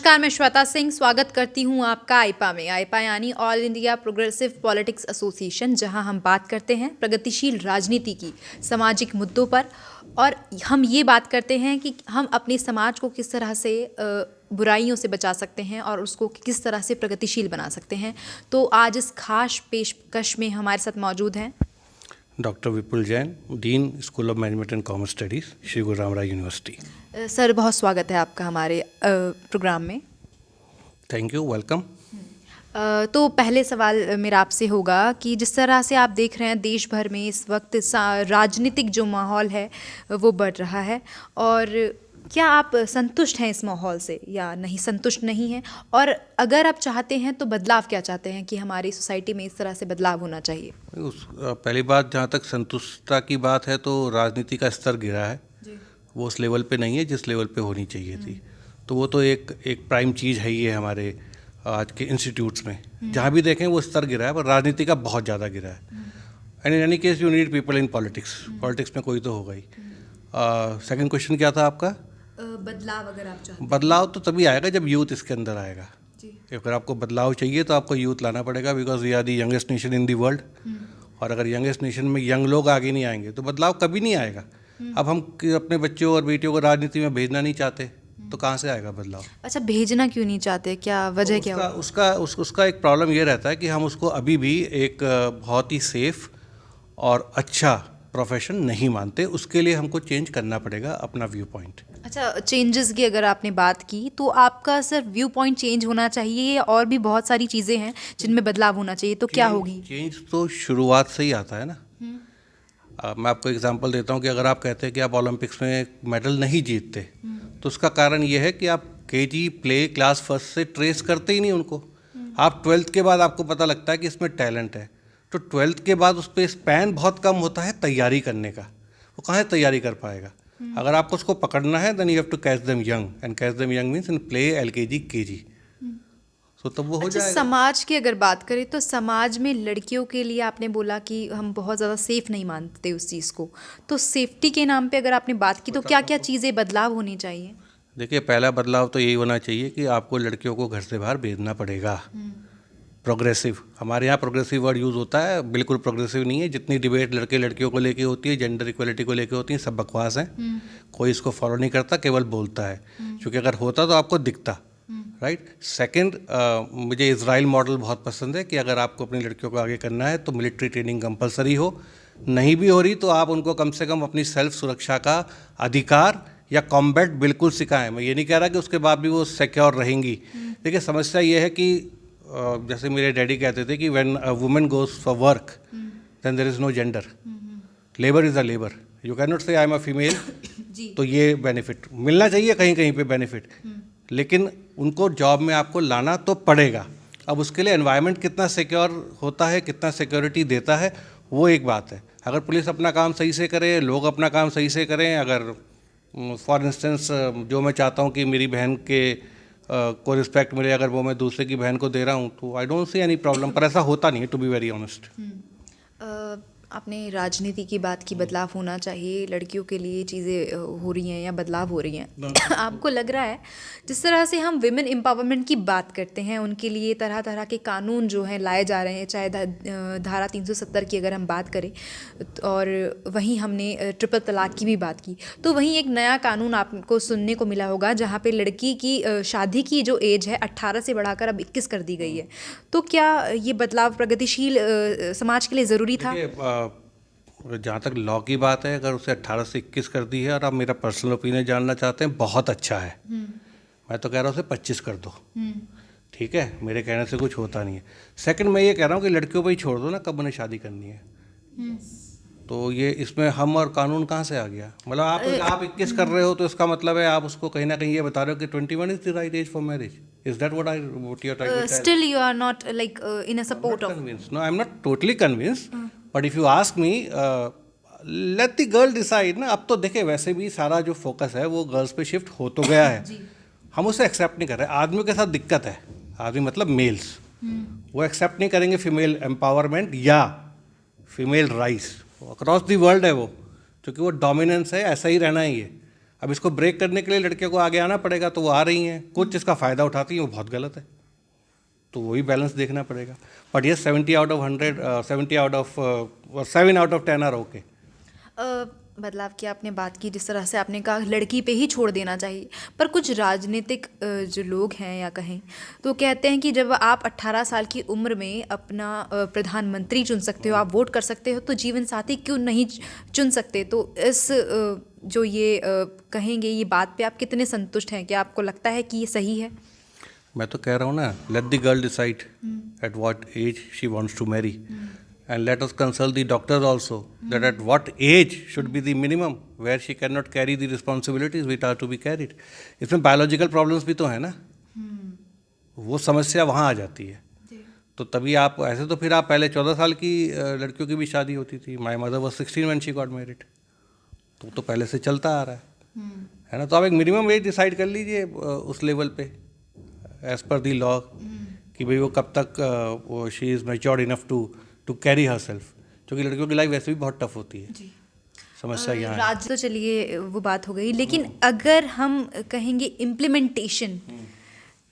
नमस्कार, मैं श्वेता सिंह स्वागत करती हूँ आपका आईपा में। आईपा यानी all India progressive politics association, जहाँ हम बात करते हैं प्रगतिशील राजनीति की, सामाजिक मुद्दों पर। और हम ये बात करते हैं कि हम अपने समाज को किस तरह से बुराइयों से बचा सकते हैं और उसको किस तरह से प्रगतिशील बना सकते हैं। तो आज इस खास पेशकश में हमारे साथ मौजूद हैं doctor Vipul Jain, dean school of management and commerce studies, Shri Guru Ramrai university. Sir, बहुत स्वागत है आपका हमारे प्रोग्राम में। Thank you, welcome. तो पहले सवाल मेरा आपसे होगा कि जिस तरह से आप देख रहे हैं देश भर में इस वक्त राजनीतिक जो माहौल है वो बढ़ रहा है, और क्या आप संतुष्ट हैं इस माहौल से या नहीं, संतुष्ट नहीं हैं? और अगर आप चाहते हैं तो बदलाव क्या चाहते हैं कि हमारी सोसाइटी में इस तरह से बदलाव होना चाहिए? पहली बात, जहाँ तक संतुष्टता की बात है तो राजनीति का स्तर गिरा है जी। वो उस लेवल पे नहीं है जिस लेवल पे होनी चाहिए थी। तो वो तो एक प्राइम चीज़ है ही है हमारे आज के इंस्टीट्यूट्स में। जहाँ भी देखें वो स्तर गिरा है, पर राजनीति का बहुत ज़्यादा गिरा है। And in any case you need people in politics. Politics में कोई तो होगा ही। सेकेंड क्वेश्चन क्या था आपका? बदलाव अगर आप चाहते हैं। बदलाव तो तभी आएगा जब यूथ इसके अंदर आएगा। अगर आपको बदलाव चाहिए तो आपको यूथ लाना पड़ेगा, because we are the youngest nation in the world. और अगर यंगेस्ट नेशन में यंग लोग आगे नहीं आएंगे तो बदलाव कभी नहीं आएगा। अब हम अपने बच्चों और बेटियों को राजनीति में भेजना नहीं चाहते तो कहाँ से आएगा बदलाव? अच्छा, भेजना क्यों नहीं चाहते, क्या वजह क्या है? उसका एक प्रॉब्लम ये रहता है कि हम उसको अभी भी एक बहुत ही सेफ और अच्छा प्रोफेशन नहीं मानते। उसके लिए हमको चेंज करना पड़ेगा अपना व्यू पॉइंट। अच्छा, चेंजेस की अगर आपने बात की तो आपका सर व्यू पॉइंट चेंज होना चाहिए, और भी बहुत सारी चीज़ें हैं जिनमें बदलाव होना चाहिए, तो क्या होगी? चेंज तो शुरुआत से ही आता है ना। मैं आपको एग्जांपल देता हूँ कि अगर आप कहते हैं कि आप ओलंपिक्स में मेडल नहीं जीतते तो उसका कारण ये है कि आप केजी प्ले क्लास फर्स्ट से ट्रेस करते ही नहीं उनको। आप 12th के बाद आपको पता लगता है कि इसमें टैलेंट है, तो 12th के बाद उस पर स्पैन बहुत कम होता है तैयारी करने का। वो कहाँ तैयारी कर पाएगा? अगर आपको उसको पकड़ना है then you have to catch them young, and catch them young means in play LKG KG। तो तब वो हो जाएगा। समाज की अगर बात करें तो समाज में लड़कियों के लिए आपने बोला कि हम बहुत ज़्यादा सेफ नहीं मानते उस चीज़ को, तो सेफ्टी के नाम पे अगर आपने बात की तो क्या क्या चीज़ें बदलाव होनी चाहिए? देखिए, पहला बदलाव तो यही होना चाहिए कि आपको लड़कियों को घर से बाहर भेजना पड़ेगा। प्रोग्रेसिव, हमारे यहाँ प्रोग्रेसिव वर्ड यूज़ होता है, बिल्कुल प्रोग्रेसिव नहीं है। जितनी डिबेट लड़के लड़कियों को लेके होती है, जेंडर इक्वलिटी को लेके होती है, सब बकवास है। कोई इसको फॉलो नहीं करता, केवल बोलता है। क्योंकि अगर होता तो आपको दिखता, राइट। सेकंड, मुझे इजराइल मॉडल बहुत पसंद है कि अगर आपको अपनी लड़कियों को आगे करना है तो मिलिट्री ट्रेनिंग कंपलसरी हो। नहीं भी हो रही तो आप उनको कम से कम अपनी सेल्फ सुरक्षा का अधिकार या कॉम्बैट बिल्कुल सिखाएं। मैं ये नहीं कह रहा कि उसके बाद भी वो सिक्योर रहेंगी। देखिए, समस्या ये है कि जैसे मेरे डैडी कहते थे कि when a woman goes for work then there is no gender, labour is a labour, you can not say I am a female. तो ये बेनिफिट मिलना चाहिए कहीं कहीं पे बेनिफिट, लेकिन उनको जॉब में आपको लाना तो पड़ेगा। अब उसके लिए एनवायरनमेंट कितना सिक्योर होता है, कितना सिक्योरिटी देता है, वो एक बात है। अगर पुलिस अपना काम सही से करे, लोग अपना काम सही से करें, अगर फॉर इंस्टेंस जो मैं चाहता हूँ कि मेरी बहन के को रिस्पेक्ट मिले, अगर वो मैं दूसरे की बहन को दे रहा हूँ तो I don't see any problem. पर ऐसा होता नहीं है, टू बी वेरी ऑनेस्ट। आपने राजनीति की बात की, बदलाव होना चाहिए, लड़कियों के लिए चीज़ें हो रही हैं या बदलाव हो रही हैं। आपको लग रहा है जिस तरह से हम विमेन एम्पावरमेंट की बात करते हैं, उनके लिए तरह तरह के कानून जो हैं लाए जा रहे हैं, चाहे धारा 370 की अगर हम बात करें, और वहीं हमने ट्रिपल तलाक की भी बात की, तो वहीं एक नया कानून आपको सुनने को मिला होगा जहाँ पे लड़की की शादी की जो एज है 18 से बढ़ाकर अब 21 कर दी गई है। तो क्या ये बदलाव प्रगतिशील समाज के लिए ज़रूरी था? जहाँ तक लॉ की बात है, अगर उसे 18 से 21 कर दी है और आप मेरा पर्सनल ओपिनियन जानना चाहते हैं, बहुत अच्छा है। मैं तो कह रहा हूँ उसे 25 कर दो, ठीक है, मेरे कहने से कुछ होता नहीं है। सेकंड, मैं ये कह रहा हूँ कि लड़कियों पर ही छोड़ दो ना कब उन्हें शादी करनी है। तो ये इसमें हम और कानून कहाँ से आ गया? मतलब आप 21 कर रहे हो तो इसका मतलब है आप उसको कहीं ना कहीं ये बता रहे हो कि 21 is the right age for marriage. Is that what you're trying to tell? Still you are not like in a support of. No, I'm not totally convinced. But if you ask me, let the girl decide ना। अब तो देखे वैसे भी सारा जो focus है वो गर्ल्स पे शिफ्ट हो तो गया है। हम उसे एक्सेप्ट नहीं कर रहे। आदमियों के साथ दिक्कत है, आदमी मतलब मेल्स, वो एक्सेप्ट नहीं करेंगे फीमेल एम्पावरमेंट या female rights. Across the world है वो, क्योंकि वो डोमिनेंस है, ऐसा ही रहना ही है। अब इसको ब्रेक करने के लिए लड़कियों को आगे आना पड़ेगा, तो वो आ रही हैं, कुछ इसका फ़ायदा उठाती हैं, वो बहुत गलत है, तो वही बैलेंस देखना पड़ेगा। बट ये 70 out of 100, 70 out of 7 out of 10 are okay. बदलाव की आपने बात की, जिस तरह से आपने कहा लड़की पे ही छोड़ देना चाहिए, पर कुछ राजनीतिक जो लोग हैं या कहें तो कहते हैं कि जब आप 18 साल की उम्र में अपना प्रधानमंत्री चुन सकते हो, आप वोट कर सकते हो, तो जीवन साथी क्यों नहीं चुन सकते? तो इस जो ये कहेंगे ये बात पे आप कितने संतुष्ट हैं? क्या आपको लगता है कि ये सही है? मैं तो कह रहा हूँ ना, let the girl decide at what age she wants to marry, and let us consult the doctors also that at what age should be the minimum where she cannot carry the responsibilities which are to be carried. इसमें biological problems भी तो है ना, वो समस्या वहाँ आ जाती है। तो तभी आप ऐसे, तो फिर आप पहले 14 साल की लड़कियों की भी शादी होती थी। My mother was 16 when she got married, तो पहले से चलता आ रहा है ना। तो आप एक मिनिमम एज डिसाइड कर लीजिए उस लेवल पे एज पर दी लॉ, कि भाई वो कब तक she is matured enough to carry herself, क्योंकि लड़कियों की लाइफ वैसे भी बहुत टफ होती है। समस्या यहाँ है। राज्य तो चलिए वो बात हो गई, लेकिन अगर हम कहेंगे इम्प्लीमेंटेशन,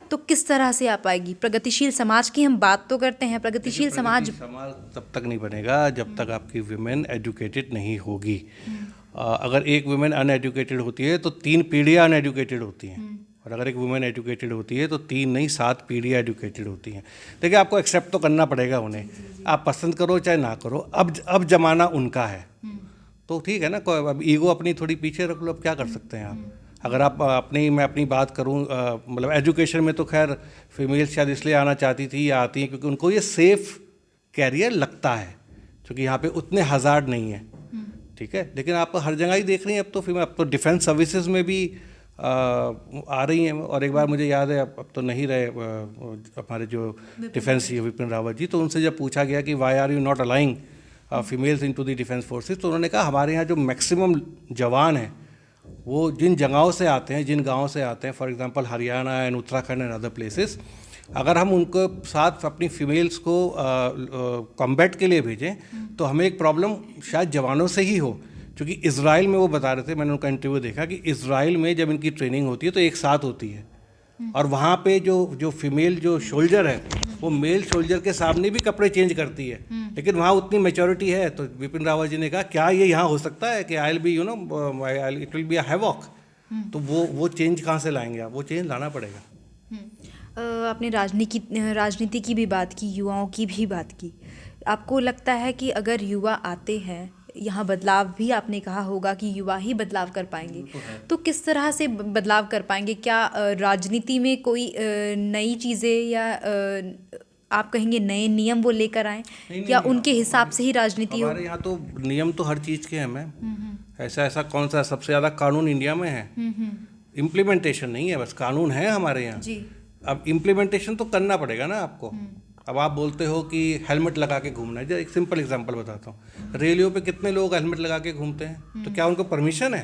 तो किस तरह से आ पाएगी? प्रगतिशील समाज की हम बात तो करते हैं, प्रगतिशील समाज तब तक नहीं बनेगा जब तक आपकी विमेन एजुकेटेड नहीं होगी। अगर एक वुमेन अनएजुकेटेड होती है तो 3 पीढ़ियाँ अनएजुकेटेड होती हैं, और अगर एक वुमेन एजुकेटेड होती है तो 3 नहीं 7 पीढ़ियाँ एजुकेटेड होती हैं। देखिए, आपको एक्सेप्ट तो करना पड़ेगा उन्हें, आप पसंद करो चाहे ना करो, अब जमाना उनका है, तो ठीक है ना। अब ईगो अपनी थोड़ी पीछे रख लो, अब क्या कर सकते हैं आप। अगर आप मैं अपनी बात करूं, मतलब एजुकेशन में तो खैर फीमेल्स शायद इसलिए आना चाहती थी या आती हैं क्योंकि उनको ये सेफ़ कैरियर लगता है, क्योंकि यहाँ पे उतने हज़ार्ड नहीं है, ठीक है। लेकिन आप हर जगह ही देख रही हैं अब तो डिफेंस सर्विसेज में भी आ रही हैं। और एक बार मुझे याद है, अब तो नहीं रहे हमारे जो डिफेंस विपिन रावत जी, तो उनसे जब पूछा गया कि why are you not aligning females into the defence forces, तो उन्होंने कहा हमारे यहाँ जो मैक्सिमम जवान हैं वो जिन जगहों से आते हैं, जिन गाँव से आते हैं, for example Haryana and Uttarakhand and other places, अगर हम उनको साथ अपनी फीमेल्स को कॉम्बैट के लिए भेजें तो हमें एक प्रॉब्लम शायद जवानों से ही हो। क्योंकि इज़राइल में वो बता रहे थे, मैंने उनका इंटरव्यू देखा कि इज़राइल में जब इनकी ट्रेनिंग होती है तो एक साथ होती है, और वहाँ पे जो फीमेल जो सोल्जर है वो मेल सोल्जर के सामने भी कपड़े चेंज करती है, लेकिन वहाँ उतनी मैच्योरिटी है। तो विपिन रावत जी ने कहा क्या ये यहाँ हो सकता है कि I will be it will be a havoc, तो वो चेंज कहाँ से लाएंगे आप? वो चेंज लाना पड़ेगा। आपने राजनीति की भी बात की, युवाओं की भी बात की। आपको लगता है कि अगर युवा आते हैं यहाँ, बदलाव भी आपने कहा होगा कि युवा ही बदलाव कर पाएंगे, तो किस तरह से बदलाव कर पाएंगे? क्या राजनीति में कोई नई चीज़ें या आप कहेंगे नए नियम वो लेकर आएँ, या उनके हिसाब से ही राजनीति हो? हमारे यहाँ तो नियम तो हर चीज़ के हैं मैम। ऐसा कौन सा सबसे ज़्यादा कानून इंडिया में है? इम्प्लीमेंटेशन नहीं है, बस कानून है हमारे यहाँ। अब इम्प्लीमेंटेशन तो करना पड़ेगा ना आपको। अब आप बोलते हो कि हेलमेट लगा के घूमना है, एक सिंपल एग्जांपल बताता हूँ। रेलियों पे कितने लोग हेलमेट लगा के घूमते हैं, तो क्या उनको परमिशन है?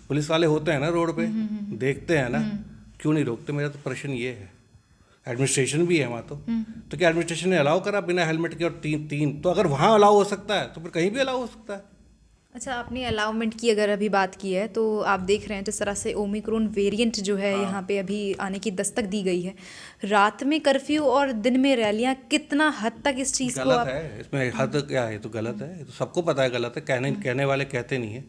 पुलिस वाले होते हैं ना रोड पे, देखते हैं ना, क्यों नहीं रोकते? मेरा तो प्रश्न ये है। एडमिनिस्ट्रेशन भी है वहाँ तो क्या एडमिनिस्ट्रेशन ने अलाउ करा बिना हेलमेट के? और तीन तो अगर वहाँ अलाउ हो सकता है तो फिर कहीं भी अलाउ हो सकता है। अच्छा, आपने अलाउमेंट की अगर अभी बात की है, तो आप देख रहे हैं जिस तरह से ओमिक्रॉन वेरिएंट जो है यहाँ पे अभी आने की दस्तक दी गई है। रात में कर्फ्यू और दिन में रैलियाँ, कितना हद तक इस चीज़ को गलत है? इसमें हद क्या है? तो गलत है, तो सबको पता है गलत है। कहने वाले कहते नहीं है।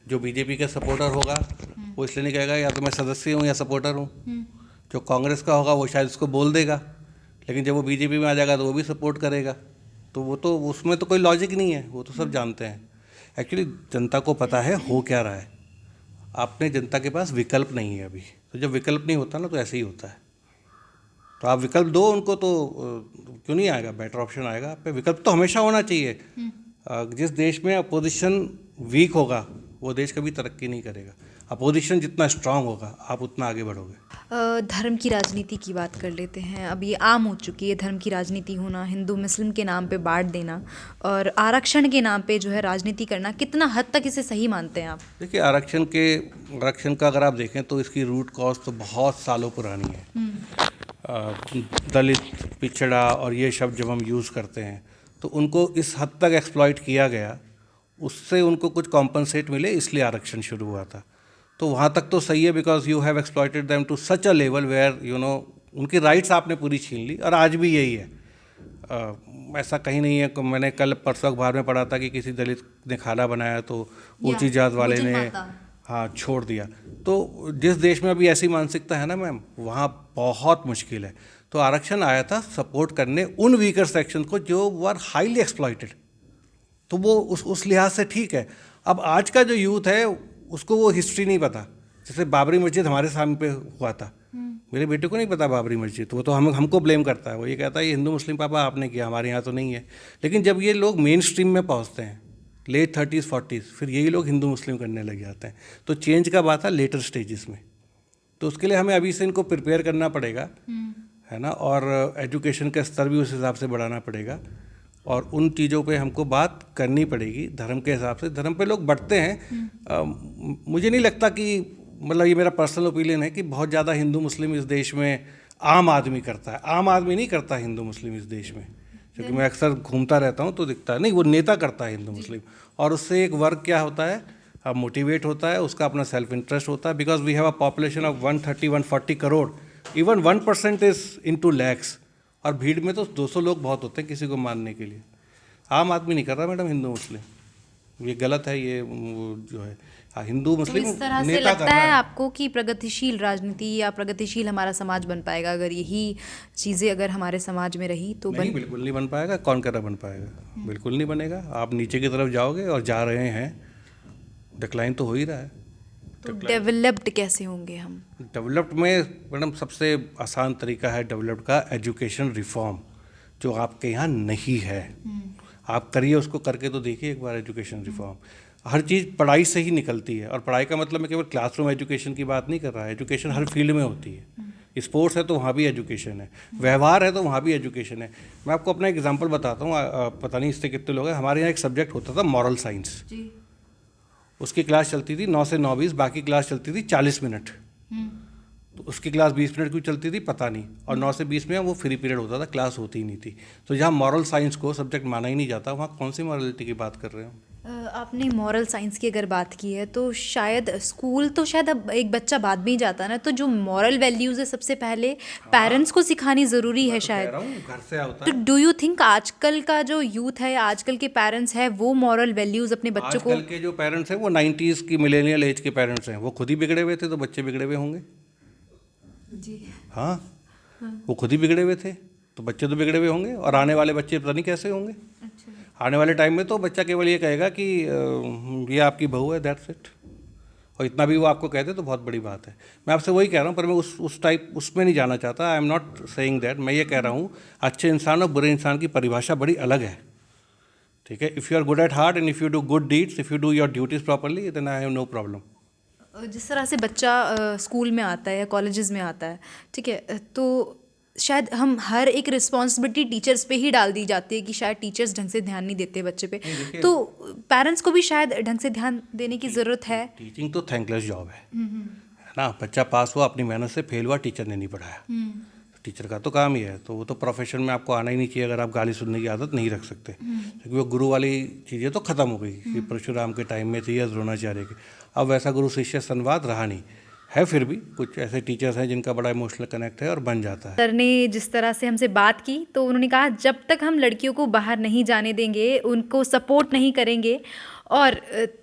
जो बीजेपी का सपोर्टर होगा वो इसलिए नहीं कहेगा या तो मैं सदस्य हूँ या सपोर्टर हूँ। जो कांग्रेस का होगा वो शायद इसको बोल देगा, लेकिन जब वो बीजेपी में आ जाएगा तो वो भी सपोर्ट करेगा। तो वो तो उसमें तो कोई लॉजिक नहीं है, वो तो सब जानते हैं। एक्चुअली जनता को पता है हो क्या रहा है, आपने जनता के पास विकल्प नहीं है अभी। तो जब विकल्प नहीं होता ना तो ऐसे ही होता है। तो आप विकल्प दो उनको, तो क्यों नहीं आएगा? बेटर ऑप्शन आएगा। आप पे विकल्प तो हमेशा होना चाहिए। जिस देश में अपोजिशन वीक होगा वो देश कभी तरक्की नहीं करेगा। अपोजिशन जितना स्ट्रांग होगा आप उतना आगे बढ़ोगे। धर्म की राजनीति की बात कर लेते हैं। अब ये आम हो चुकी है धर्म की राजनीति होना, हिंदू मुस्लिम के नाम पे बांट देना और आरक्षण के नाम पे जो है राजनीति करना। कितना हद तक इसे सही मानते हैं आप? देखिए, आरक्षण का अगर आप देखें तो इसकी रूट कॉज तो बहुत सालों पुरानी है। दलित, पिछड़ा और ये शब्द जब हम यूज़ करते हैं तो उनको इस हद तक एक्सप्लॉइट किया गया, उससे उनको कुछ कॉम्पनसेट मिले, इसलिए आरक्षण शुरू हुआ था। तो वहाँ तक तो सही है, because you have exploited them to such a level where you know उनकी राइट्स आपने पूरी छीन ली, और आज भी यही है। ऐसा कहीं नहीं है कि मैंने कल परसों अखबार में पढ़ा था कि किसी दलित ने खाना बनाया तो ऊंची जात वाले ने हाँ छोड़ दिया। तो जिस देश में अभी ऐसी मानसिकता है ना मैम, वहाँ बहुत मुश्किल है। तो आरक्षण आया था सपोर्ट करने उन वीकर सेक्शन को जो वर हाईली एक्सप्लॉइटेड, तो वो उस लिहाज से ठीक है। अब आज का जो यूथ है उसको वो हिस्ट्री नहीं पता। जैसे बाबरी मस्जिद हमारे सामने पे हुआ था, मेरे बेटे को नहीं पता बाबरी मस्जिद, तो वो तो हमको ब्लेम करता है। वो ये कहता है ये हिंदू मुस्लिम पापा आपने किया, हमारे यहाँ तो नहीं है। लेकिन जब ये लोग मेन स्ट्रीम में पहुँचते हैं लेट 30s 40s, फिर यही लोग हिंदू मुस्लिम करने लग जाते हैं। तो चेंज का बात है लेटर स्टेजेस में। तो उसके लिए हमें अभी से इनको प्रिपेयर करना पड़ेगा, है ना, और एजुकेशन का स्तर भी उस हिसाब से बढ़ाना पड़ेगा, और उन चीज़ों पे हमको बात करनी पड़ेगी धर्म के हिसाब से। धर्म पे लोग बढ़ते हैं। मुझे नहीं लगता कि, मतलब ये मेरा पर्सनल ओपिनियन है कि बहुत ज़्यादा हिंदू मुस्लिम इस देश में आम आदमी करता है। आम आदमी नहीं करता हिंदू मुस्लिम इस देश में, क्योंकि मैं अक्सर घूमता रहता हूँ तो दिखता है, नहीं वो नेता करता है हिंदू मुस्लिम। और उससे एक वर्ग क्या होता है, मोटिवेट होता है, उसका अपना सेल्फ इंटरेस्ट होता है। Because we have a population of 130-140 crore, even 1% is into lakhs, और भीड़ में तो 200 लोग बहुत होते हैं किसी को मानने के लिए। आम आदमी नहीं कर रहा मैडम हिंदू मुस्लिम, ये गलत है। ये जो है हिंदू मुस्लिम तो इस तरह से लगता है आपको कि प्रगतिशील राजनीति या प्रगतिशील हमारा समाज बन पाएगा अगर यही चीज़ें अगर हमारे समाज में रही तो? नहीं, बिल्कुल नहीं बन पाएगा। कौन कह रहा बन पाएगा? बिल्कुल नहीं बनेगा। आप नीचे की तरफ जाओगे और जा रहे हैं, डिक्लाइन तो हो ही रहा है। तो डेवलप्ड कैसे होंगे हम? डेवलप्ड में मैडम सबसे आसान तरीका है डेवलप्ड का एजुकेशन रिफॉर्म, जो आपके यहाँ नहीं है। आप करिए, उसको करके तो देखिए एक बार एजुकेशन रिफॉर्म। हर चीज़ पढ़ाई से ही निकलती है, और पढ़ाई का मतलब मैं केवल क्लासरूम एजुकेशन की बात नहीं कर रहा है। एजुकेशन हर फील्ड में होती है। स्पोर्ट्स है तो वहाँ भी एजुकेशन है, व्यवहार है तो वहाँ भी एजुकेशन है। मैं आपको अपना एग्जांपल बताता हूँ, पता नहीं इससे कितने लोग हैं। हमारे यहाँ एक सब्जेक्ट होता था मॉरल साइंस, उसकी क्लास चलती थी 9 से 9:20, बाकी क्लास चलती थी 40 मिनट। तो उसकी क्लास 20 मिनट क्यों चलती थी पता नहीं, और 9 से 20 में वो फ्री पीरियड होता था, क्लास होती ही नहीं थी। तो जहाँ मॉरल साइंस को सब्जेक्ट माना ही नहीं जाता, वहाँ कौन सी मॉरलिटी की बात कर रहे हो? आपने मॉरल साइंस की अगर बात की है तो शायद स्कूल तो शायद अब एक बच्चा बाद में ही जाता है ना, तो जो मॉरल वैल्यूज़ है सबसे पहले पेरेंट्स को सिखानी ज़रूरी है शायद। घर से आता तो डू यू थिंक आजकल का जो यूथ है, आजकल के पेरेंट्स हैं, वो मॉरल वैल्यूज़ अपने बच्चों को? आजकल के जो पेरेंट्स हैं वो 90s की मिलेनियल एज के पेरेंट्स हैं। वो खुद ही बिगड़े हुए थे तो बच्चे बिगड़े हुए होंगे जी। हाँ, वो खुद ही बिगड़े हुए थे तो बच्चे तो बिगड़े हुए होंगे, और आने वाले बच्चे पता नहीं कैसे होंगे। आने वाले टाइम में तो बच्चा केवल ये कहेगा कि ये आपकी बहू है, दैट्स इट। और इतना भी वो आपको कहते तो बहुत बड़ी बात है। मैं आपसे वही कह रहा हूँ, पर मैं उस टाइप उसमें नहीं जाना चाहता। I am not saying that. मैं ये कह रहा हूँ अच्छे इंसान और बुरे इंसान की परिभाषा बड़ी अलग है, ठीक है। If you are good at heart and if you do good deeds, if you do your duties properly, then I have no problem. जिस तरह से बच्चा स्कूल में आता है या कॉलेजेस में आता है, ठीक है, तो शायद हम हर एक रिस्पॉन्सिबिलिटी टीचर्स पे ही डाल दी जाती है कि शायद टीचर्स ढंग से ध्यान नहीं देते बच्चे पे, तो पेरेंट्स को भी शायद ढंग से ध्यान देने की ज़रूरत है। टीचिंग तो थैंकलेस जॉब है ना। बच्चा पास हुआ, अपनी मेहनत से फेल हुआ, टीचर ने नहीं पढ़ाया, टीचर का तो काम ही है। तो वो तो प्रोफेशन में आपको आना ही नहीं चाहिए अगर आप गाली सुनने की आदत नहीं रख सकते, क्योंकि वो गुरु वाली चीज़ें तो ख़त्म हो गई कि परशुराम के टाइम में थी या द्रोणाचार्य के। अब वैसा गुरु शिष्य संवाद रहा नहीं है। फिर भी कुछ ऐसे टीचर्स हैं जिनका बड़ा इमोशनल कनेक्ट है और बन जाता है। सर ने जिस तरह से हमसे बात की तो उन्होंने कहा जब तक हम लड़कियों को बाहर नहीं जाने देंगे, उनको सपोर्ट नहीं करेंगे, और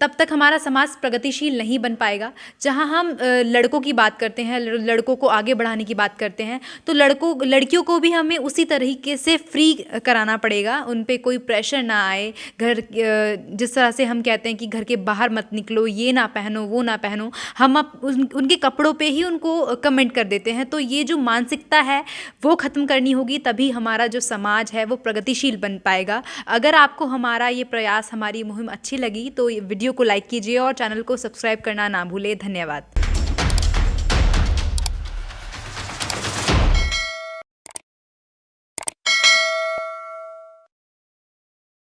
तब तक हमारा समाज प्रगतिशील नहीं बन पाएगा। जहां हम लड़कों की बात करते हैं, लड़कों को आगे बढ़ाने की बात करते हैं, तो लड़कियों को भी हमें उसी तरीके से फ्री कराना पड़ेगा। उन पे कोई प्रेशर ना आए। जिस तरह से हम कहते हैं कि घर के बाहर मत निकलो, ये ना पहनो, वो ना पहनो, हम उनके कपड़ों पे ही उनको कमेंट कर देते हैं। तो ये जो मानसिकता है वो ख़त्म करनी होगी, तभी हमारा जो समाज है वो प्रगतिशील बन पाएगा। अगर आपको हमारा ये प्रयास, हमारी मुहिम अच्छी लगी तो वीडियो को लाइक कीजिए और चैनल को सब्सक्राइब करना ना भूलें। धन्यवाद।